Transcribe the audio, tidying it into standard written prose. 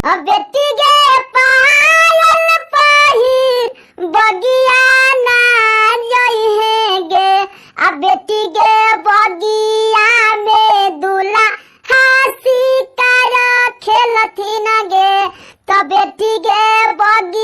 अब बेटी गे पायल पहिर बगिया ना जई है गे। अब बेटी गे बगिया में दूल्हा हंसी कर खेलथिन गे। तो बेटी गे बगिया